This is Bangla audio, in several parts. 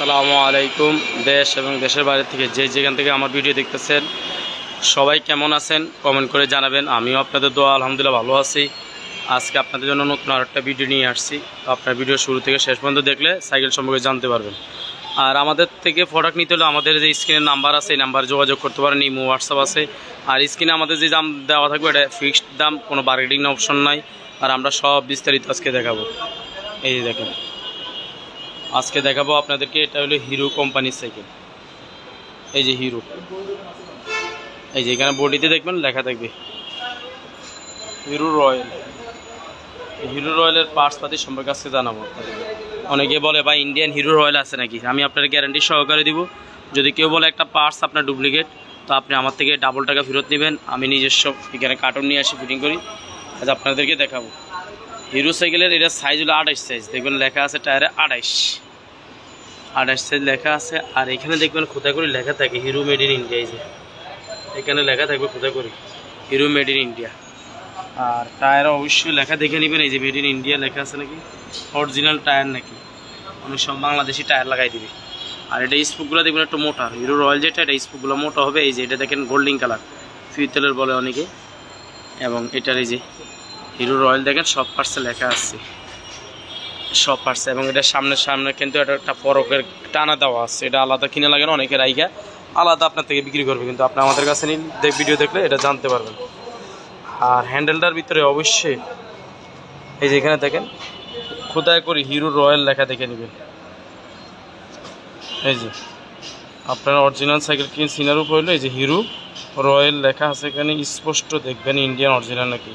আসসালামু আলাইকুম। দেশ এবং দেশের বাইরে থেকে যেখান থেকে আমার ভিডিও দেখতেছেন সবাই কেমন আছেন কমেন্ট করে জানাবেন। আমিও আপনাদের দোয়া আলহামদুলিল্লাহ ভালো আছি। আজকে আপনাদের জন্য নতুন আরেকটা ভিডিও নিয়ে আসছি। আপনার ভিডিও শুরু থেকে শেষ পর্যন্ত দেখলে সাইকেল সম্পর্কে জানতে পারবেন। আর আমাদের থেকে প্রোডাক্ট নিতে হলে আমাদের যে স্ক্রিনের নাম্বার আছে এই নাম্বারে যোগাযোগ করতে পারেন। ইমো হোয়াটসঅ্যাপ আছে। আর স্ক্রিনে আমাদের যে দাম দেওয়া থাকবে এটা ফিক্সড দাম, কোনো বার্গেনিং অপশন নাই। আর আমরা সব বিস্তারিত আজকে দেখাবো। এই দেখেন আজকে দেখাবো আপনাদেরকে, এটা হলো হিরো কোম্পানির সাইকেল। এই যে হিরো, এই যে এখানে বডিতে দেখবেন লেখা থাকবে হিরো রয়্যাল। হিরো রয়্যালের পার্টস পাতি সম্পর্কে আজকে জানাবো আপনাদেরকে। অনেকে বলে ভাই ইন্ডিয়ান হিরো রয়্যাল আছে নাকি, আমি আপনার গ্যারান্টি সহকারে দিব। যদি কেউ বলে একটা পার্টস আপনার ডুপ্লিকেট, তো আপনি আমার থেকে ডাবল টাকা ফেরত নেবেন। আমি নিজস্ব এখানে কার্টুন নিয়ে আসি ফিটিং করি। আজ আপনাদেরকে দেখাবো হিরো সাইকেলের। এটা সাইজ হলো 28 সাইজ। দেখবেন লেখা আছে টায়ারে 28 সাইজ লেখা আছে। আর এখানে দেখবেন খোদা করে লেখা থাকে হিরো মেড ইন ইন্ডিয়া। এই যে এখানে লেখা থাকবে খোদা করে হিরো মেড ইন ইন্ডিয়া। আর টায়ার অবশ্যই লেখা দেখে নেবেন, এই যে মেড ইন ইন্ডিয়া লেখা আছে নাকি, অরিজিনাল টায়ার নাকি। অনেক সব বাংলাদেশি টায়ার লাগাই দিবে। আর এটা স্পুকগুলো দেখবেন একটু মোটা, হিরো রয়্যাল যেটা এটা স্পুকগুলো মোটা হবে। এই যে এটা দেখেন গোল্ডেন কালার, ফিউতেলের বলে অনেকে। এবং এটার এই যে হিরো রয়্যাল দেখেন সব পার্টসে লেখা আছে, সব পার্টস। এবং এটা সামনে কিন্তু এটা একটা ফরকের টানা দেওয়া আছে, এটা আলাদা কিনে লাগে না, অনেকের আইগা আলাদা আপনার থেকে বিক্রি করবে। কিন্তু আপনি আমাদের কাছে নিন, ভিডিও দেখলে এটা জানতে পারবেন। আর হ্যান্ডেলটার ভিতরে অবশ্যই এই যে এখানে দেখেন খোদাই করে হিরো রয়্যাল লেখা দেখে নেবেন। এই যে আপনারা অরিজিনাল সাইকেল কিনে চিনার উপর হইলো এই যে হিরো রয়্যাল লেখা আছে এখানে স্পষ্ট দেখবেন ইন্ডিয়ান অরিজিনাল নাকি,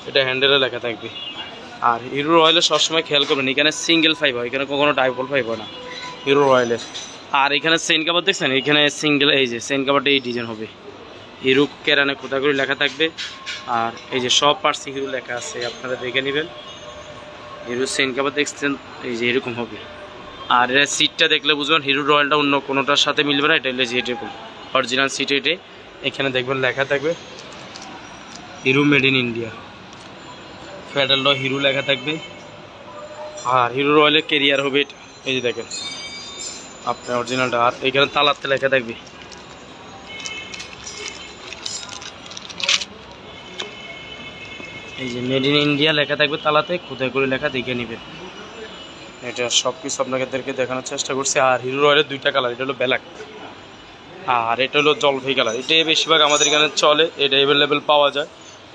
এটা হ্যান্ডেলে লেখা থাকবে। আর হিরো রয়্যালের সবসময় খেয়াল করবেন এখানে সিঙ্গেল ফাইভ হয়, এখানে কখনো ডাবল ফাইভ হয় না হিরো রয়্যালের। আর এখানে চেইন কাভার দেখছেন, এখানে সিঙ্গেল, এই যে চেইন কাভারটা এই ডিজাইন হবে, হিরো কেরানে খোদা করে লেখা থাকবে। আর এই যে সব পার্টস হিরো লেখা আছে, আপনারা দেখে নেবেন। হিরো চেইন কাভার দেখছেন এই যে এরকম হবে। আর এর সিটটা দেখলে বুঝবেন হিরো রয়্যালটা অন্য কোনোটার সাথে মিলবে না, এটা হলে যে এরকম অরিজিনাল সিট। এটে এখানে দেখবেন লেখা থাকবে হিরো মেড ইন ইন্ডিয়া। ফেডারটা হিরো লেখা থাকবে। আর হিরো রয়্যালের কেরিয়ার হবে এটা, এই যে দেখেন আপনার অরিজিনালটা। আর এখানে তালাতে লেখা থাকবে এই যে মেড ইন ইন্ডিয়া লেখা থাকবে তালাতে, খোদাই করে লেখা দেখে নেবেন। এটা সব কিছু আপনাদেরকে দেখানোর চেষ্টা করছি। আর হিরো রয়্যালের দুইটা কালার, এটা হলো ব্ল্যাক আর এটা হলো জলপাই কালার। এটাই বেশিরভাগ আমাদের এখানে চলে, এটা অ্যাভেলেবেল পাওয়া যায়।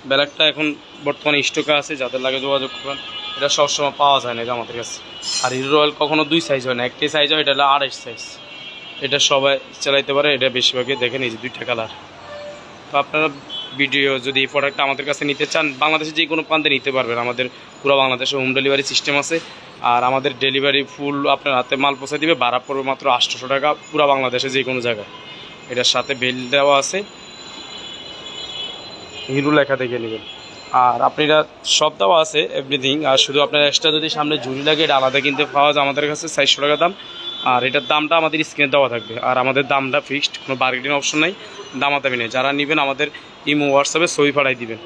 ব্ল্যাকটা এখন বর্তমানে স্টকে আছে, যাদের লাগে যোগাযোগ করবেন। এটা সবসময় পাওয়া যায় না এটা আমাদের কাছে। আর হিরো রয়্যাল কখনো দুই সাইজ হয় না, একটাই সাইজ হয়, এটা হলো 28 সাইজ। এটা সবাই চালাইতে পারে, এটা বেশিরভাগই দেখেন এই যে দুইটা কালার। তো আপনারা ভিডিও যদি এই প্রোডাক্টটা আমাদের কাছে নিতে চান, বাংলাদেশে যে কোনো প্রান্তে নিতে পারবেন। আমাদের পুরো বাংলাদেশে হোম ডেলিভারি সিস্টেম আছে। আর আমাদের ডেলিভারি ফুল আপনার হাতে মাল পৌঁছে দিবে, ভাড়া পড়বে মাত্র 800 টাকা পুরো বাংলাদেশে যে কোনো জায়গায়। এটার সাথে বেল দেওয়া আছে, হিরো লেখা দেখে নেবেন। আর আপনারা সব দেওয়া আছে এভরিথিং। আর শুধু আপনার এক্সট্রা যদি সামনে ঝুড়ি লাগে এটা আলাদা কিনতে পাওয়া যায় আমাদের কাছে, 400 টাকা দাম। আর এটার দামটা আমাদের স্ক্রিনে দেওয়া থাকবে। আর আমাদের দামটা ফিক্সড, কোনো বার্গেনিং অপশন নেই, দামাদামি নেই। যারা নেবেন আমাদের ইমো হোয়াটসঅ্যাপে ছবি পাঠাই দিবেন।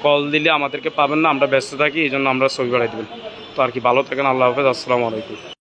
কল দিলে আমাদেরকে পাবেন না, আমরা ব্যস্ত থাকি, এই জন্য আমরা ছবি পাঠাই দেবেন। তো আর কি, ভালো থাকেন, আল্লাহ হাফেজ, আসসালামু আলাইকুম।